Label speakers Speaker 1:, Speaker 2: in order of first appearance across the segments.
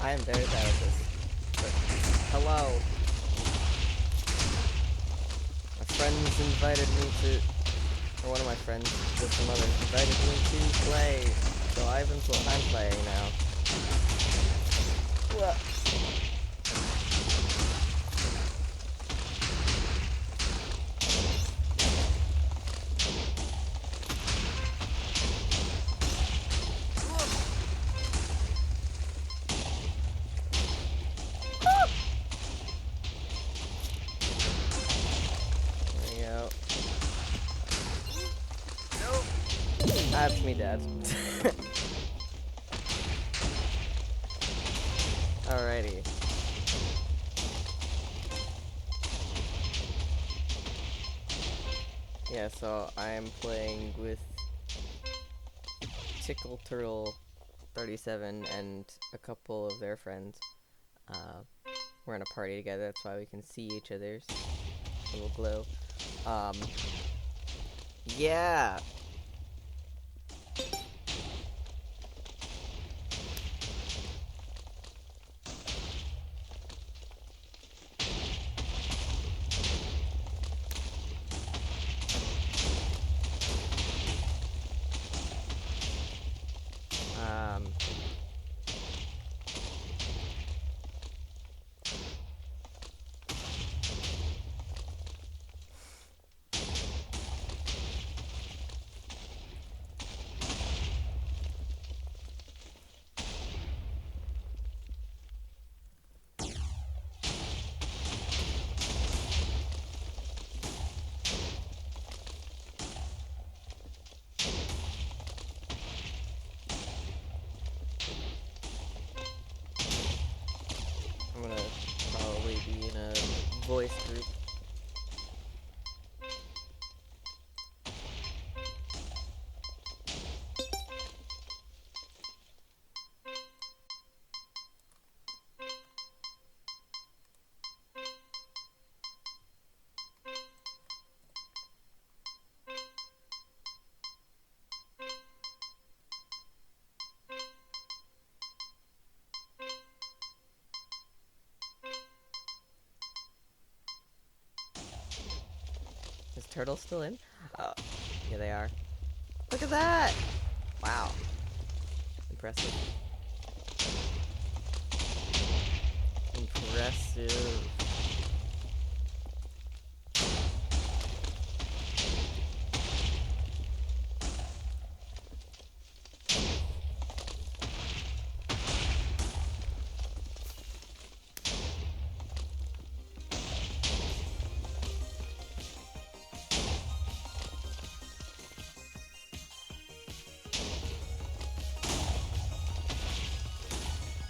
Speaker 1: I am very bad at this. But, hello. My friends invited me to, or one of my friends, with some others, invited me to play. So I'm playing now. Well. That's me dead. Alrighty. Yeah, so I'm playing with Tickle Turtle 37 and a couple of their friends. We're in a party together, that's why we can see each other's little glow. Yeah! I'm gonna probably be in a voice group. Is Turtle still in? Oh, yeah, they are. Look at that! Wow. Impressive. Impressive.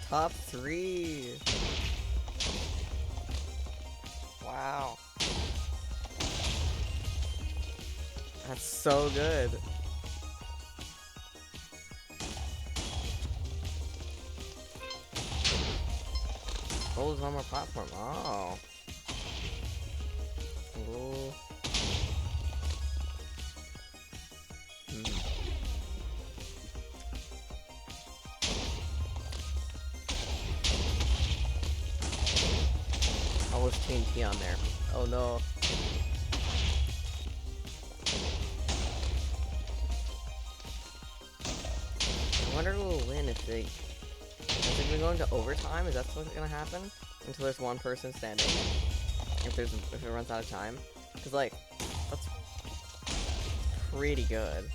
Speaker 1: Top 3! Wow. That's so good. Oh, there's one more platform. Oh. Cool. Almost TNT on there. Oh no. I wonder who will win if they... Is it going to overtime? Is that what's gonna happen? Until there's one person standing? If it runs out of time? Because, like, that's pretty good.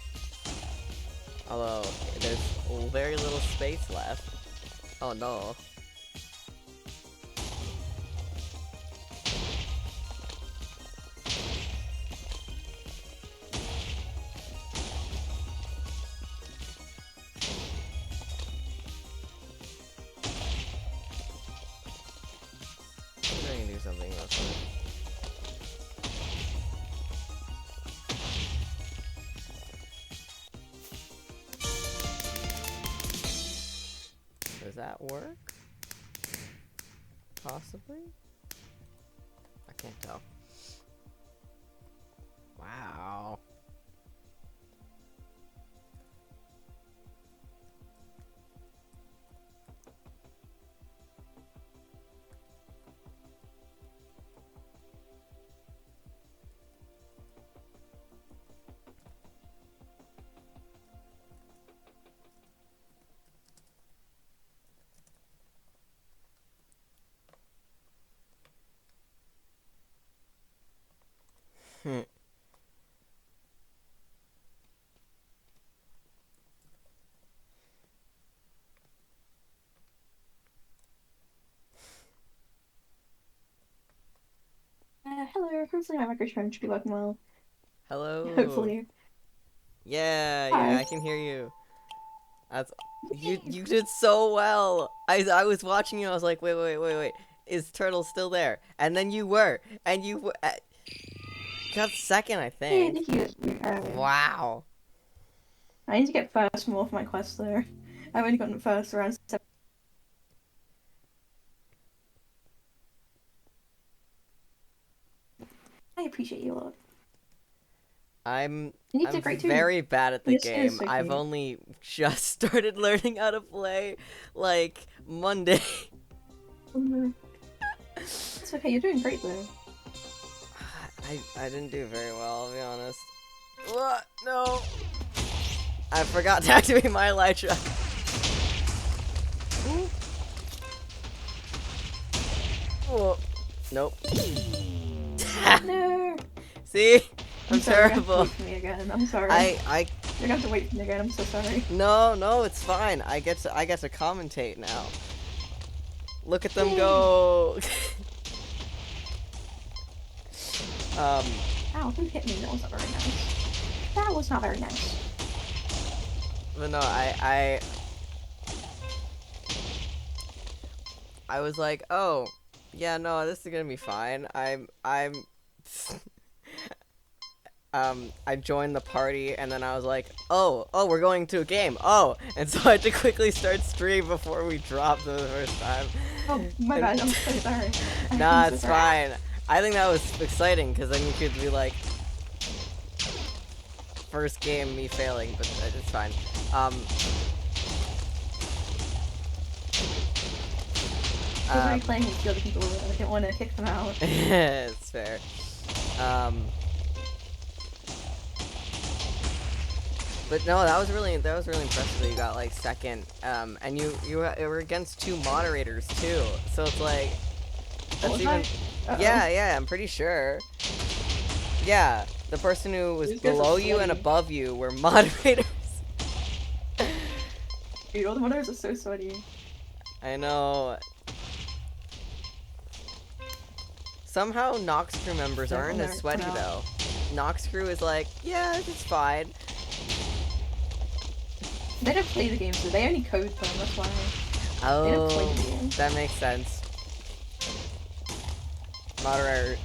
Speaker 1: Although, there's very little space left. Oh no. I'm gonna do something else. Does that work? Possibly? I can't tell. Wow.
Speaker 2: Hello, hopefully my microphone should be working well.
Speaker 1: Hello.
Speaker 2: Hopefully.
Speaker 1: Yeah, yeah,
Speaker 2: Hi.
Speaker 1: I can hear you. That's you
Speaker 2: Yay.
Speaker 1: did so well. I was watching you. I was like, wait. Is Turtle still there? And then you were, and got second, I
Speaker 2: Yay,
Speaker 1: think.
Speaker 2: thank you.
Speaker 1: Wow.
Speaker 2: I need to get first more for my quest though. I've only gotten first around 7. I appreciate you a lot.
Speaker 1: I'm
Speaker 2: And you
Speaker 1: I'm
Speaker 2: did great too.
Speaker 1: very bad at the
Speaker 2: Your skin is
Speaker 1: game.
Speaker 2: so
Speaker 1: I've
Speaker 2: cute.
Speaker 1: only just started learning how to play like Monday.
Speaker 2: Mhm. It's okay, you're doing great though.
Speaker 1: I didn't do very well, I'll be honest. What? No. I forgot to activate my elytra. Oh. Nope.
Speaker 2: No!
Speaker 1: See?
Speaker 2: I'm
Speaker 1: I'm
Speaker 2: sorry, you're gonna have to
Speaker 1: terrible.
Speaker 2: wait for me again. I'm sorry.
Speaker 1: I
Speaker 2: You're gonna have to wait for me again, I'm so sorry.
Speaker 1: no, it's fine. I get to commentate now. Look at them
Speaker 2: Yay!
Speaker 1: go. um
Speaker 2: Ow, who hit me? That was not very nice. That was not very nice.
Speaker 1: but no, I was like, "Oh, yeah, no, this is going to be fine." I'm I joined the party and then I was like, oh, we're going to a game. Oh, and so I had to quickly start stream before we dropped for the first time.
Speaker 2: Oh, my
Speaker 1: And
Speaker 2: bad, I'm so sorry. I'm
Speaker 1: nah,
Speaker 2: so
Speaker 1: it's
Speaker 2: sorry.
Speaker 1: fine. I think that was exciting because then you could be like, first game me failing, but it's fine.
Speaker 2: I was
Speaker 1: Um,
Speaker 2: already playing with the other people and I didn't want to kick them out.
Speaker 1: it's fair. Um, but no, that was really impressive that you got like second. And you were against two moderators too, so it's like
Speaker 2: What
Speaker 1: that's
Speaker 2: was
Speaker 1: even.
Speaker 2: I? Uh-oh.
Speaker 1: Yeah, I'm pretty sure. Yeah, the person who was
Speaker 2: These guys are
Speaker 1: below you and
Speaker 2: sweaty.
Speaker 1: above you were moderators.
Speaker 2: Dude, all the monitors are so sweaty.
Speaker 1: I know. Somehow Nox crew members
Speaker 2: So
Speaker 1: aren't
Speaker 2: I'm
Speaker 1: as
Speaker 2: gonna come
Speaker 1: sweaty
Speaker 2: out.
Speaker 1: though. Nox crew is like, yeah, it's fine.
Speaker 2: They don't play the games, so they only code them, that's why. They don't play
Speaker 1: Oh,
Speaker 2: the games.
Speaker 1: that makes sense.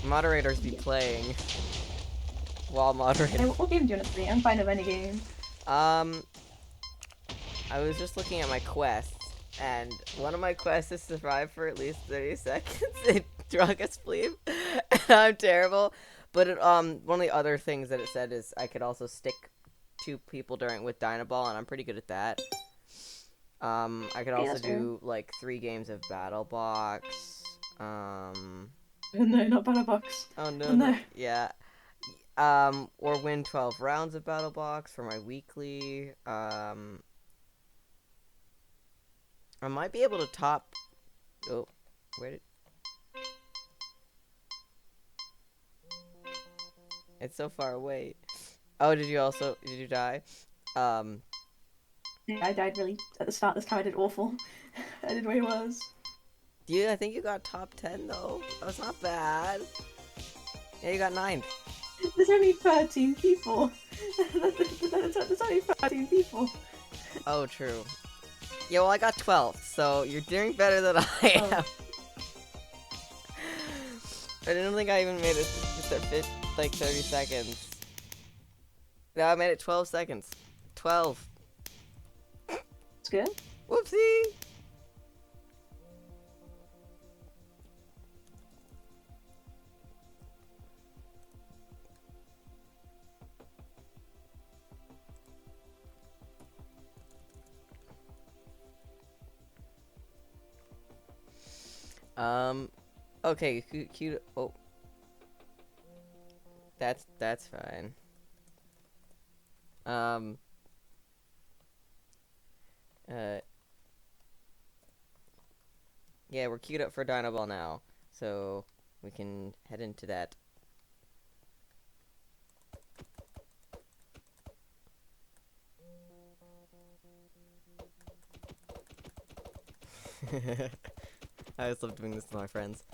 Speaker 1: Moderators be
Speaker 2: Yeah.
Speaker 1: playing while
Speaker 2: Hey,
Speaker 1: moderating.
Speaker 2: what game do you want to play? I'm fine with any game.
Speaker 1: Um, I was just looking at my quests, and one of my quests is survive for at least 30 seconds in drunk asleep, and I'm terrible. But one of the other things that it said is I could also stick two people during with Dynaball, and I'm pretty good at that. I could
Speaker 2: Okay,
Speaker 1: also
Speaker 2: that's fair.
Speaker 1: do like 3 games of Battle Box. Um,
Speaker 2: Oh no, not Battle Box.
Speaker 1: oh
Speaker 2: Oh
Speaker 1: no,
Speaker 2: no.
Speaker 1: yeah. Or win 12 rounds of Battle Box for my weekly. I might be able to top. Oh, where did? It's so far away. Oh, did you die? Um,
Speaker 2: Yeah, I died really at the start this time. I did awful. I did way worse.
Speaker 1: I think you got top 10 though. That's not bad. Yeah, you got 9.
Speaker 2: There's only 13 people. There's only 13 people.
Speaker 1: Oh, true. Yeah, well, I got 12, so you're doing better than I
Speaker 2: Oh.
Speaker 1: am. I didn't think I even made it like 30 seconds. No, I made it 12 seconds. 12.
Speaker 2: It's good.
Speaker 1: Whoopsie! Um, okay, cute. Oh, that's fine. Um, uh, yeah, we're queued up for Dynaball now, so we can head into that. I always love doing this to my friends.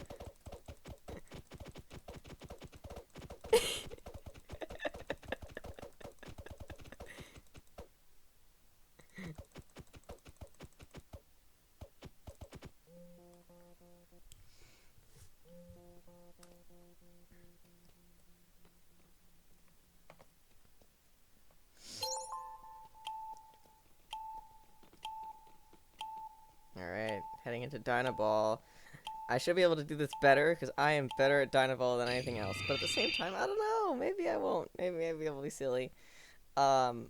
Speaker 1: Alright, heading into Dynaball. I should be able to do this better, because I am better at Dynaball than anything else. But at the same time, I don't know. Maybe I won't. Maybe I'll be silly. Oh,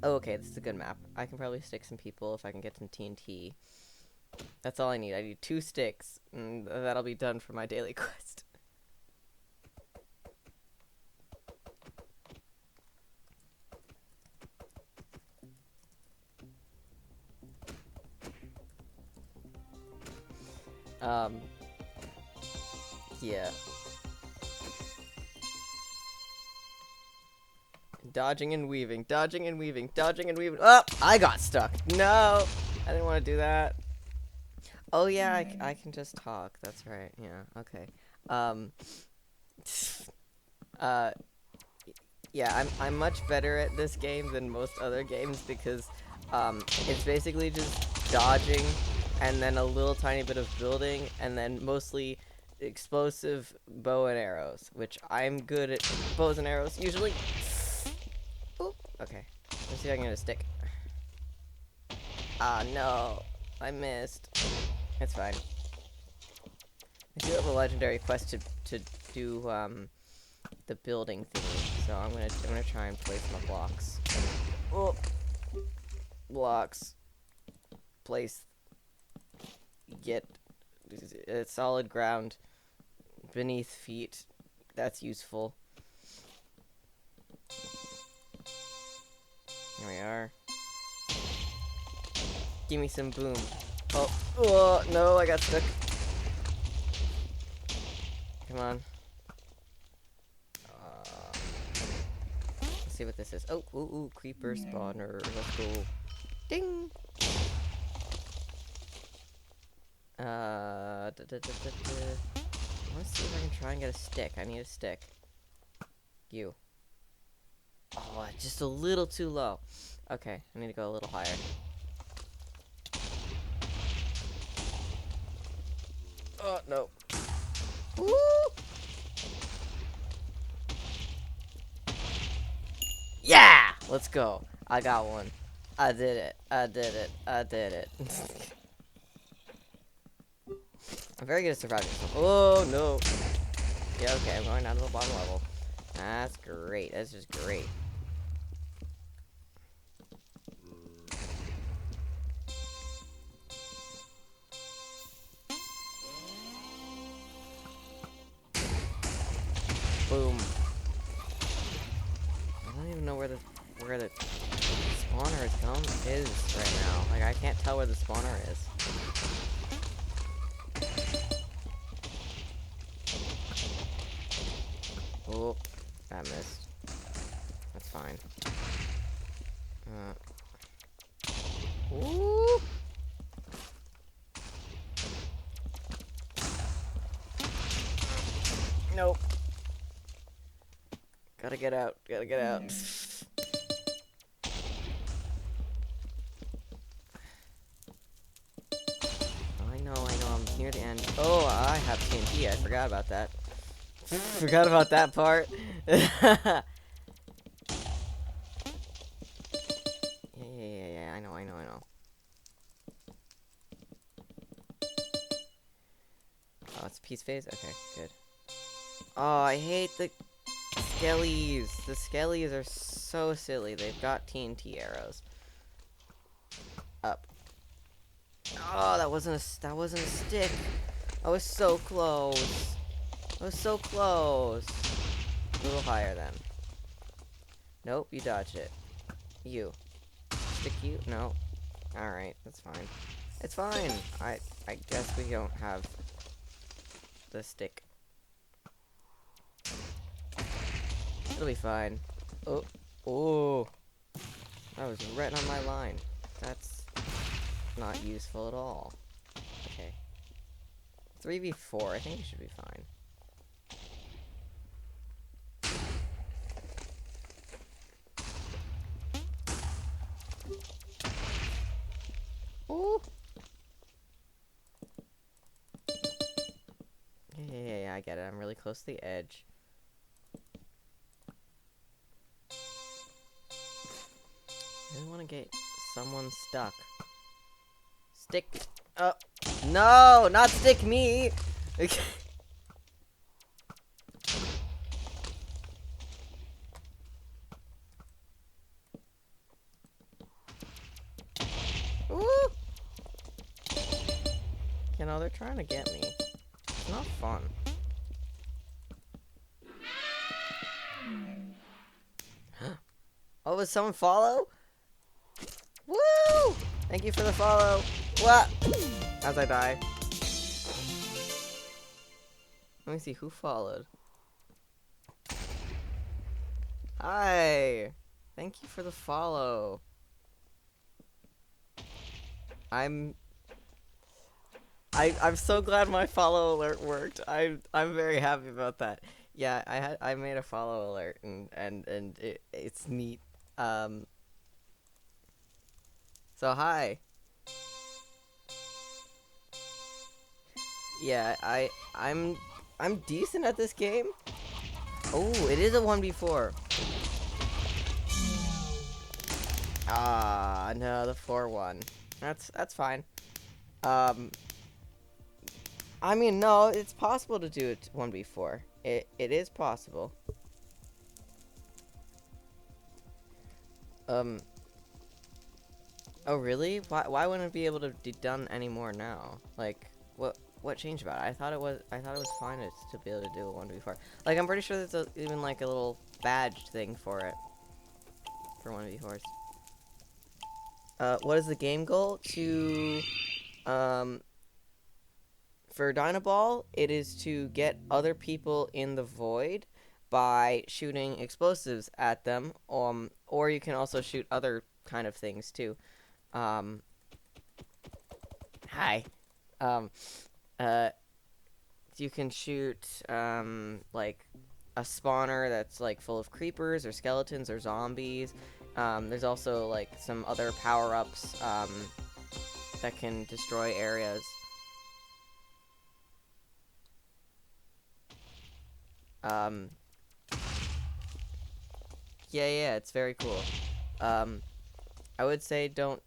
Speaker 1: okay, this is a good map. I can probably stick some people if I can get some TNT. That's all I need. I need 2 sticks, and that'll be done for my daily quest. Yeah. Dodging and weaving, dodging and weaving, dodging and weaving. Oh, I got stuck. No, I didn't want to do that. Oh yeah, I can just talk. That's right. Yeah. Okay. Yeah, I'm much better at this game than most other games because it's basically just dodging and then a little tiny bit of building and then mostly explosive bow and arrows, which I'm good at bows and arrows usually. Oop, okay. Let's see if I can get a stick. Ah, no. I missed. It's fine. I do have a legendary quest to do the building thingy, so I'm gonna try and place my blocks. Oh, blocks. Place. Get solid ground beneath feet. That's useful. Here we are. Give me some boom. Oh, no, I got stuck. Come on. Let's see what this is. Oh, ooh, creeper spawner. Let's go. Ding! Let's see if I can try and get a stick. I need a stick. You. Oh, just a little too low. Okay, I need to go a little higher. Oh, no. Woo! Yeah! Let's go. I got one. I did it. I did it. I did it. I'm very good at surviving. Oh, no. Yeah, okay, I'm going down to the bottom level. That's great. That's just great. Boom. I don't even know where the spawner is right now. Like, I can't tell where the spawner is. Oh, that missed. That's fine. Ooh. Nope. Gotta get out. Gotta get out. I know. I'm near the end. Oh, I have TNT. I forgot about that. Forgot about that part. Yeah. I know. Oh, it's peace phase? Okay, good. Oh, I hate the skellies. The skellies are so silly. They've got TNT arrows. Up. Oh, that wasn't a stick. I was so close. I was so close. A little higher then. Nope, you dodged it. You. Stick you? No. Alright, that's fine. It's fine. I guess we don't have the stick. It'll be fine. Oh. That was right on my line. That's not useful at all. Okay. 3v4. I think we should be fine. Ooh. Yeah, I get it. I'm really close to the edge. I really want to get someone stuck. Stick. Oh. No, not stick me. Okay. Ooh. You know, they're trying to get me. It's not fun. Oh, was someone follow? Woo! Thank you for the follow. What? As I die. Let me see who followed. Hi. Thank you for the follow. I'm so glad my follow alert worked. I'm very happy about that. Yeah, I made a follow alert and it's neat. So hi. Yeah, I'm decent at this game. Oh, it is a 1v4. Ah, no, the 4-1. That's fine. I mean, no, it's possible to do it 1v4. It is possible. Oh really? Why wouldn't it be able to be done anymore now? Like, what changed about it? I thought it was fine to be able to do a 1v4. Like, I'm pretty sure there's even like a little badge thing for it. For 1v4s. What is the game goal? For Dynaball, it is to get other people in the void by shooting explosives at them, or you can also shoot other kind of things too. Um, hi. Um, uh, you can shoot, like, a spawner that's, like, full of creepers or skeletons or zombies. There's also, like, some other power-ups, that can destroy areas. Um, yeah, it's very cool. Um, I would say don't,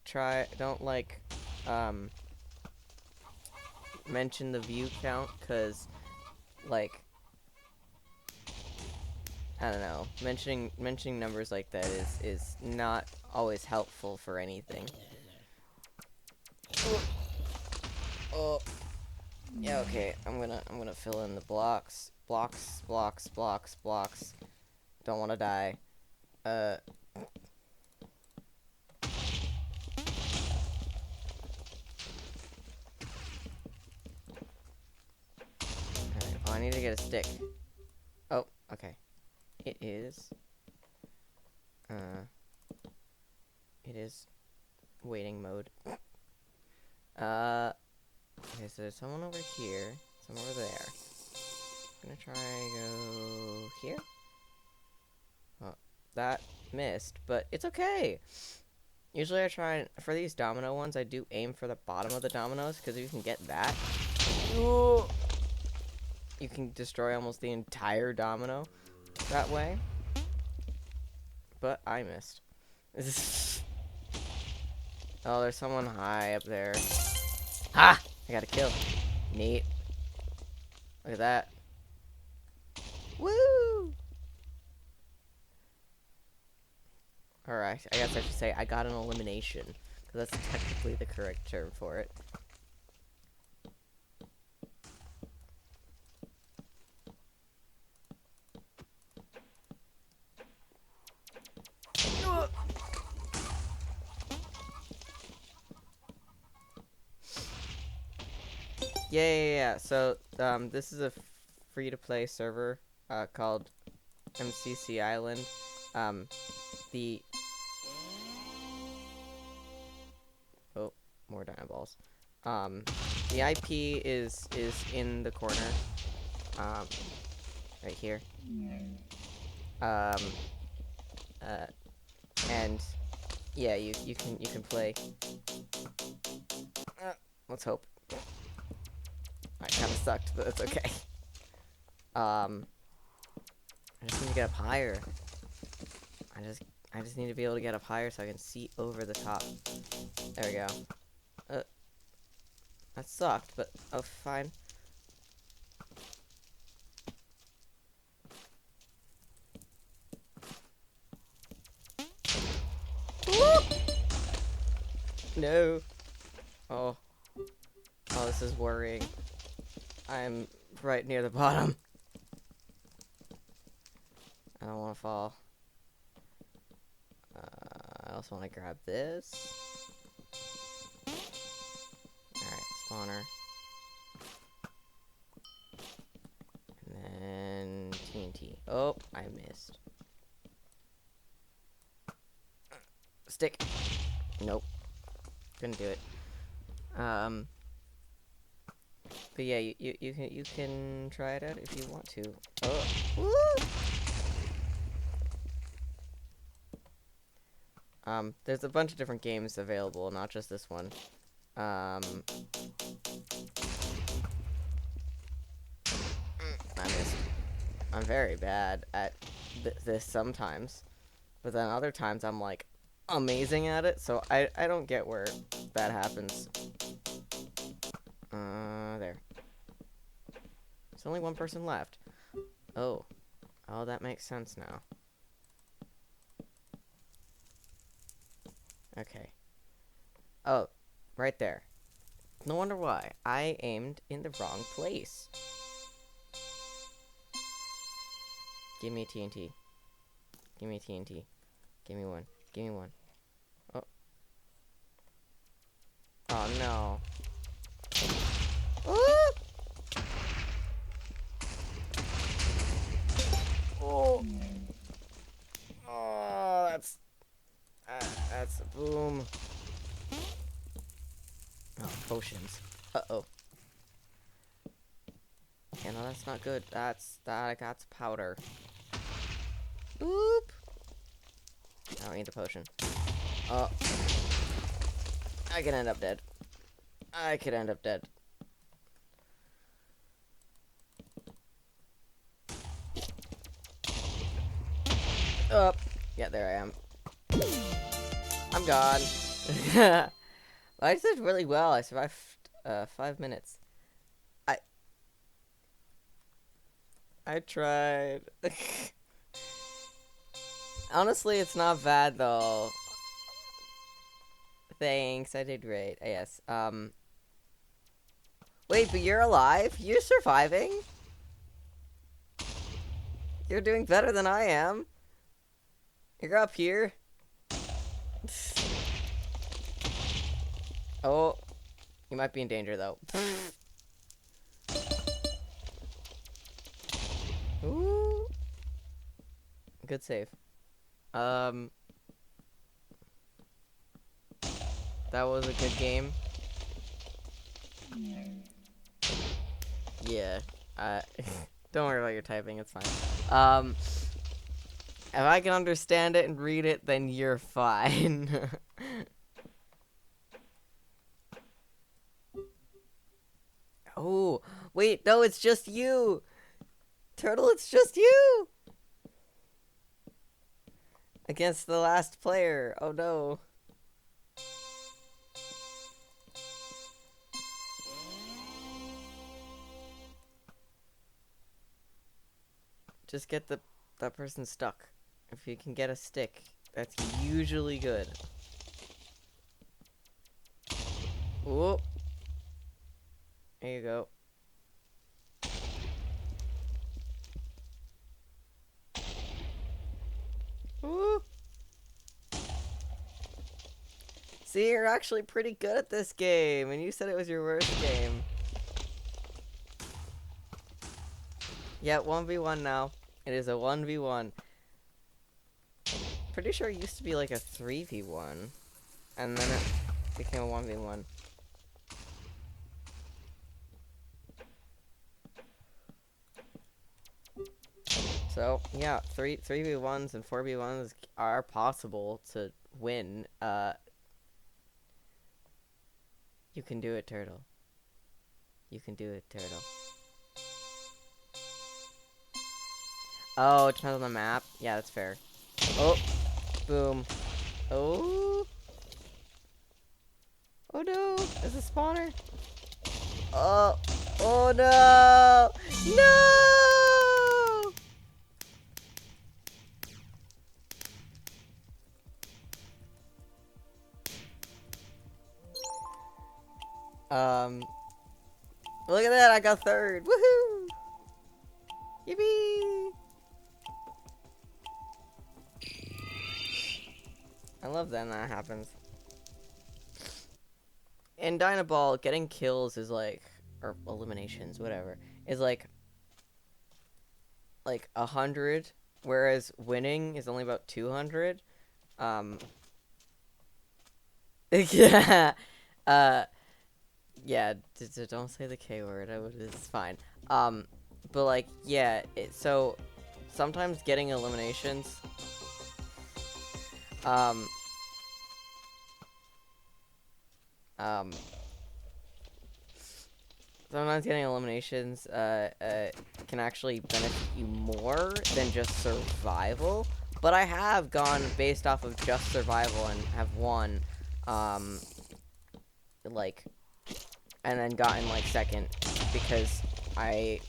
Speaker 1: like, um, mention the view count, because, like, I don't know, mentioning numbers like that is not always helpful for anything. Oh, yeah, okay, I'm gonna fill in the blocks. Blocks. Don't want to die. Okay. Oh, I need to get a stick. Oh, okay. It is, it is waiting mode. Okay, so there's someone over here, someone over there. I'm gonna try go here. Oh, that missed, but it's okay. Usually I try, for these domino ones, I do aim for the bottom of the dominoes, because if you can get that, ooh, you can destroy almost the entire domino that way. But I missed. Oh, there's someone high up there. Ha! I got a kill. Neat. Look at that. Woo! Alright, I guess I should say I got an elimination, because that's technically the correct term for it. Yeah. So, this is a free-to-play server, called MCCI Island. The... Oh, more dino balls. The IP is in the corner. Right here. And yeah, you can play. Let's hope. I kind of sucked, but it's okay. I just need to get up higher. I just need to be able to get up higher so I can see over the top. There we go. That sucked, but oh, fine. Whoop! No. Oh. Oh, this is worrying. I'm right near the bottom. I don't want to fall. I also want to grab this. Alright, spawner. And then TNT. Oh, I missed. Stick. Nope. Couldn't do it. But yeah, you can try it out if you want to. Oh. Woo! There's a bunch of different games available, not just this one. I missed. I'm very bad at this sometimes, but then other times I'm like amazing at it, so I don't get where that happens. There. There's only one person left. Oh. Oh, that makes sense now. Okay. Oh, right there. No wonder why. I aimed in the wrong place. Give me TNT. Give me TNT. Give me one. Give me one. Oh. Oh, no. Oh! Oh. Oh, that's a boom. Oh, potions. Uh-oh. Yeah, no, that's not good. That's powder. Oop. I don't need the potion. Oh. I could end up dead. I could end up dead. Up. Yeah, there I am. I'm gone. Well, I did really well. I survived 5 minutes. I tried. Honestly, it's not bad though. Thanks, I did great. Yes. Wait, but you're alive? You're surviving? You're doing better than I am. You're up here. Oh, you might be in danger though. Ooh. Good save. That was a good game. Yeah. Don't worry about your typing, it's fine. If I can understand it and read it, then you're fine. Oh, wait, no, it's just you! Turtle, it's just you! Against the last player. Oh no. Just get that person stuck. If you can get a stick, that's usually good. Whoop. There you go. Woo. See, you're actually pretty good at this game, and you said it was your worst game. Yeah, 1v1 now. It is a 1v1. Pretty sure it used to be like a 3v1. And then it became a 1v1. So yeah, 3v1s and 4v1s are possible to win. You can do it, Turtle. You can do it, Turtle. Oh, it depends on the map. Yeah, that's fair. Oh, boom. Oh. Oh no, is it a spawner? Oh, oh no! No! Look at that, I got third. Woohoo! Yippee! I love that when that happens. In Dynaball, getting kills is like, or eliminations, whatever, is like 100, whereas winning is only about 200. Yeah. Yeah, don't say the K word. It's fine. But like, yeah. So sometimes getting eliminations. Um. Sometimes getting eliminations can actually benefit you more than just survival. But I have gone based off of just survival and have won, like, and then gotten like second because I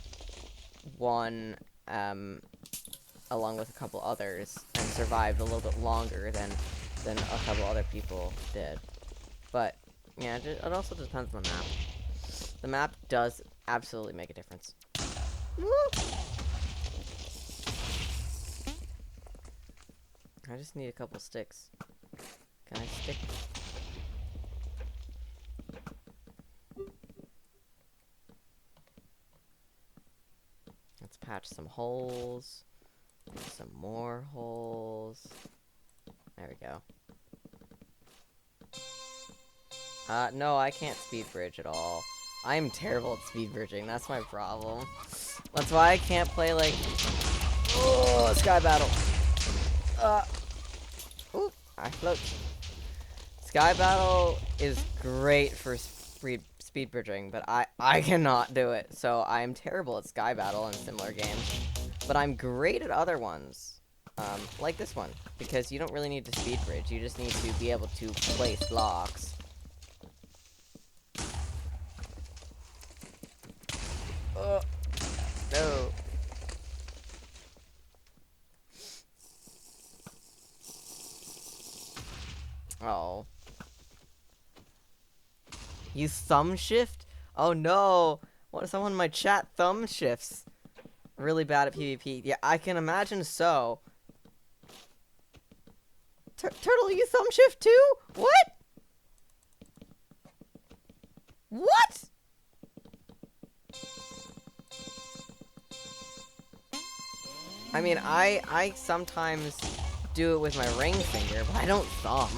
Speaker 1: won along with a couple others and survived a little bit longer than a couple other people did. But yeah, it also depends on the map. The map does absolutely make a difference. Woo! I just need a couple sticks. Can I stick? Let's patch some holes. Some more holes. There we go. No, I can't speed bridge at all. I'm terrible at speed bridging. That's my problem. That's why I can't play like... Oh, Sky Battle. Ooh, I float. Sky Battle is great for speed bridging, but I cannot do it. So I'm terrible at Sky Battle and similar games. But I'm great at other ones. Like this one. Because you don't really need to speed bridge. You just need to be able to place blocks. No. Oh. You thumb shift? Oh no. What if someone in my chat thumb shifts? Really bad at PvP. Yeah, I can imagine so. Turtle, you thumb shift too? What? What? I mean, I sometimes do it with my ring finger, but I don't thumb.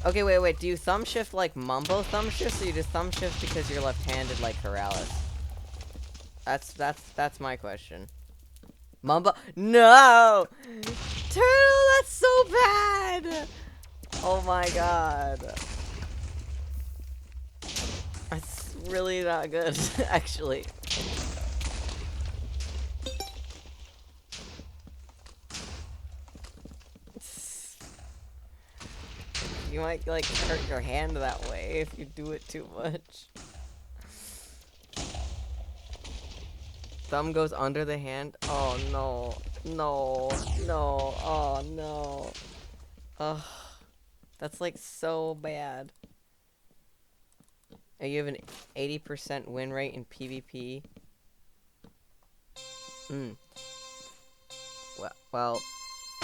Speaker 1: Okay, wait. Do you thumb shift like Mumbo thumb shifts, or you just thumb shift because you're left-handed like Corrales? That's my question. Mumbo? No! Turtle, that's so bad! Oh my god. That's really not good, actually. You might, like, hurt your hand that way if you do it too much. Thumb goes under the hand. Oh, no. No. No. Oh, no. Ugh. That's, like, so bad. And you have an 80% win rate in PvP. Well,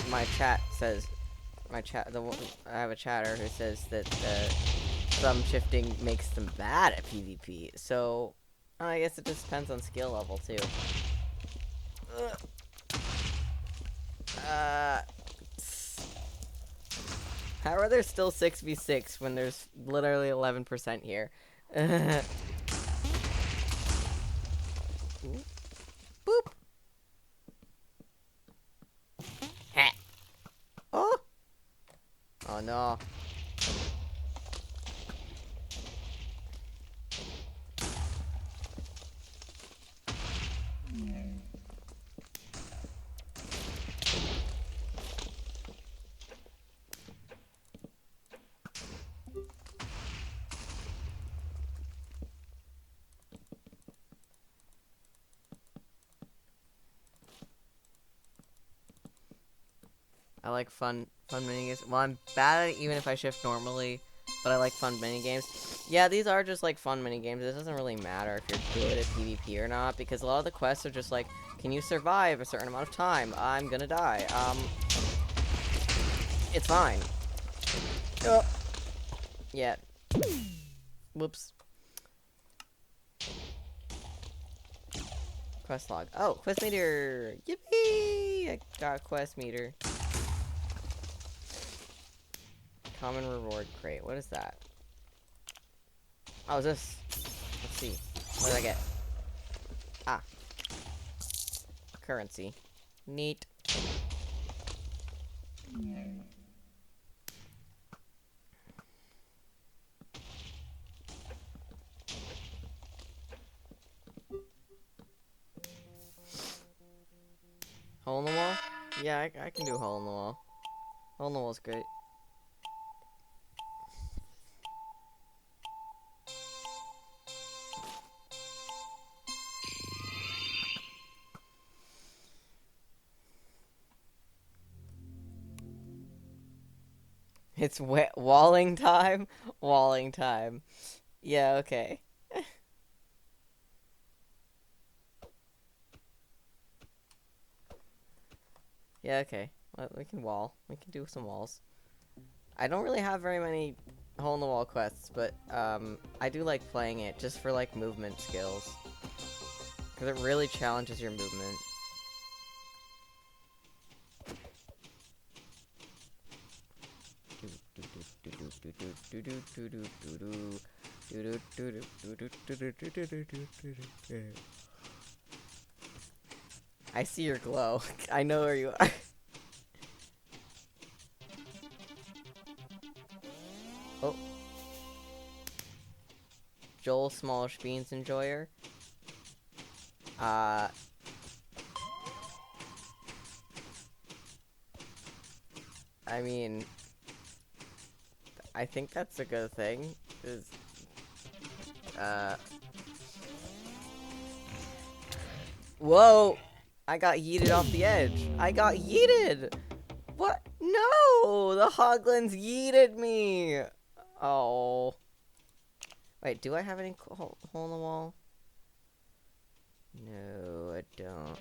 Speaker 1: my chat says... I have a chatter who says that thumb shifting makes them bad at PvP. So, I guess it just depends on skill level, too. How are there still 6v6 when there's literally 11% here? Ooh. Boop. Ha. Oh. Oh no. I like fun minigames. Well, I'm bad at it even if I shift normally, but I like fun minigames. Yeah, these are just like fun minigames. It doesn't really matter if you're good at PvP or not, because a lot of the quests are just like, can you survive a certain amount of time? I'm gonna die. It's fine. Oh. Yeah. Whoops. Quest log. Oh, quest meter! Yippee! I got a quest meter. Common reward crate. What is that? Oh, is this? Let's see. What did I get? Ah. Currency. Neat. Hole in the wall? Yeah, I can do hole in the wall. Hole in the wall's great. It's walling time? Walling time. Yeah, okay. Yeah, okay. Well, we can wall. We can do some walls. I don't really have very many hole in the wall quests, but I do like playing it just for like movement skills. Because it really challenges your movement. I see your glow. I know where you are. Oh. Joel Smallish Beans Enjoyer. I mean, I think that's a good thing. Whoa! I got yeeted off the edge. I got yeeted! What? No! The hoglins yeeted me! Oh. Wait, do I have any hole in the wall? No, I don't.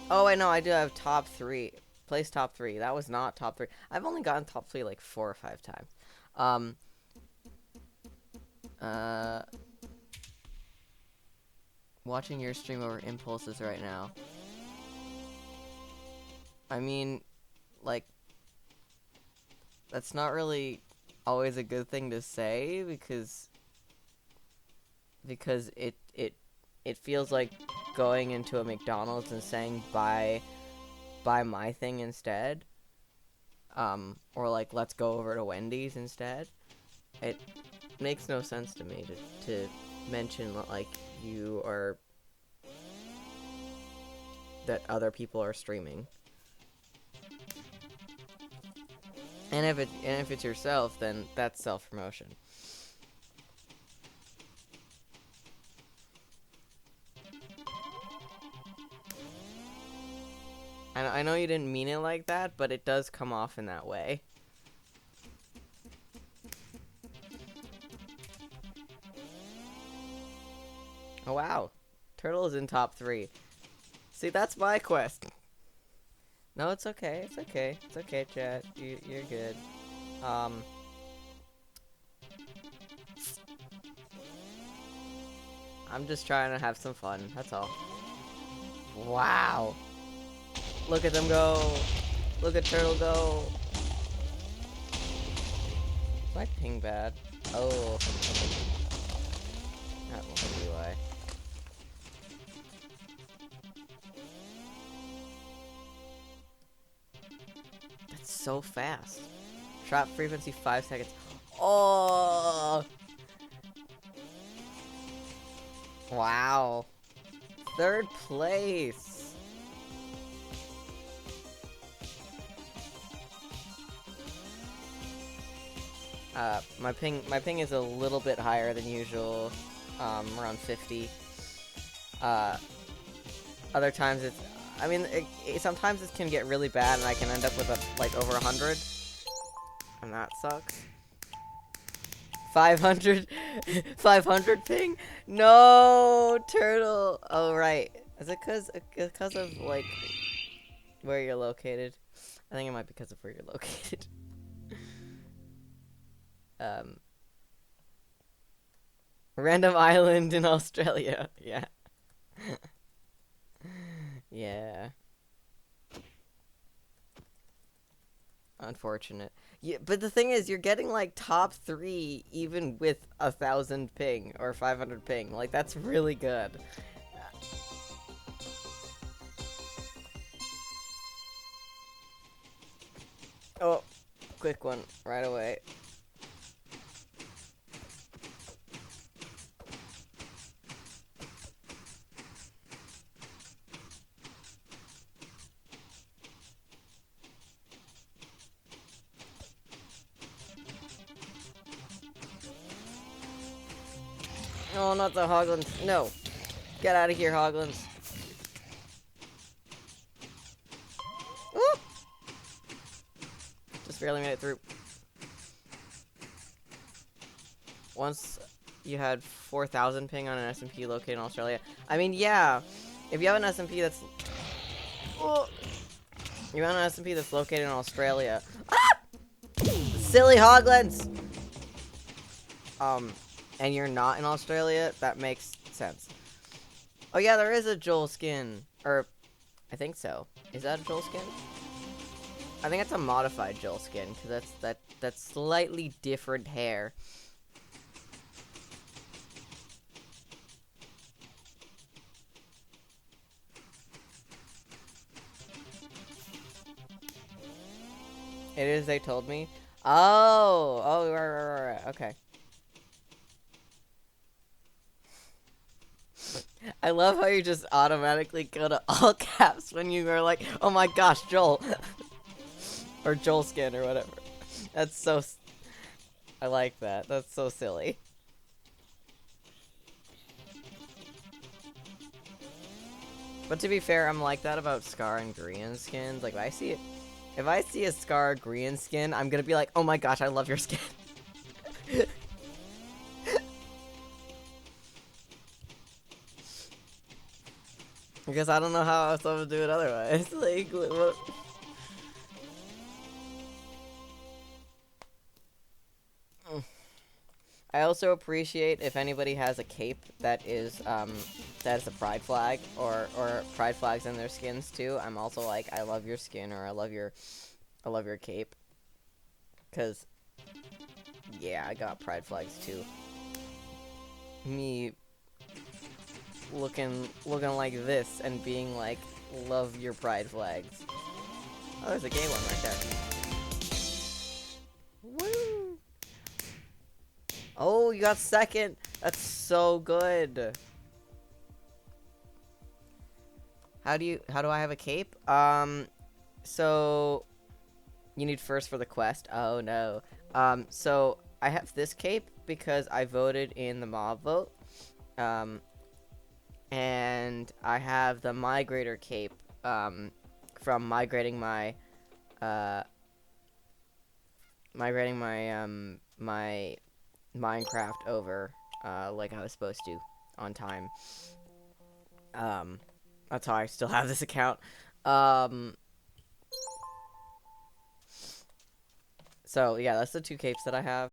Speaker 1: Oh, wait, no, I do have top 3. Place top 3. That was not top 3. I've only gotten top 3 like 4 or 5 times. Watching your stream over impulses right now. I mean, like, that's not really always a good thing to say because it feels like going into a McDonald's and saying buy my thing instead. Or like let's go over to Wendy's instead. It makes no sense to me to mention like you are that other people are streaming. And if it's yourself, then that's self-promotion. I know you didn't mean it like that, but it does come off in that way. Oh wow, Turtle is in top 3. See, that's my quest. No, it's okay. It's okay. It's okay, chat. You're good. I'm just trying to have some fun. That's all. Wow. Look at them go. Look at Turtle go. Is my ping bad? Oh. That won't be why. so fast. Trap frequency 5 seconds. Oh! Wow. 3rd place. My ping is a little bit higher than usual, around 50. Other times it's, I mean, sometimes it can get really bad and I can end up with like over 100, and that sucks. 500, 500 ping? No, turtle. Oh right, is it because of like where you're located? I think it might be because of where you're located. Random island in Australia. Yeah. Yeah. Unfortunate. Yeah, but the thing is, you're getting like top 3 even with 1,000 ping or 500 ping. Like, that's really good. Oh, quick one right away. Oh, not the Hoglins. No. Get out of here, Hoglins. Ooh! Just barely made it through. Once you had 4,000 ping on an SMP located in Australia. I mean, yeah. If you have an SMP that's... Oh! You have an SMP that's located in Australia. Ah! Silly Hoglins! And you're not in Australia, that makes sense. Oh yeah, there is a Joel skin. Or, I think so. Is that a Joel skin? I think it's a modified Joel skin, because that's slightly different hair. It is, they told me. Oh, right, okay. I love how you just automatically go to all caps when you are like, oh my gosh, Joel. Or Joel skin or whatever. That's so... I like that. That's so silly. But to be fair, I'm like that about Scar and Grian skins. Like, if I see a Scar Grian skin, I'm gonna be like, oh my gosh, I love your skin. Because I don't know how I was supposed to do it otherwise. Like, what? I also appreciate if anybody has a cape that is a pride flag or pride flags in their skins too. I'm also like, I love your skin, or I love your cape. Cause yeah, I got pride flags too. Me looking like this and being like, love your pride flags. Oh, there's a gay one right there. Woo! Oh, you got 2nd. That's so good. How do I have a cape? So you need 1st for the quest. Oh no. So I have this cape because I voted in the mob vote. And I have the migrator cape from migrating my my Minecraft over like I was supposed to on time. That's how I still have this account. So yeah, that's the 2 capes that I have.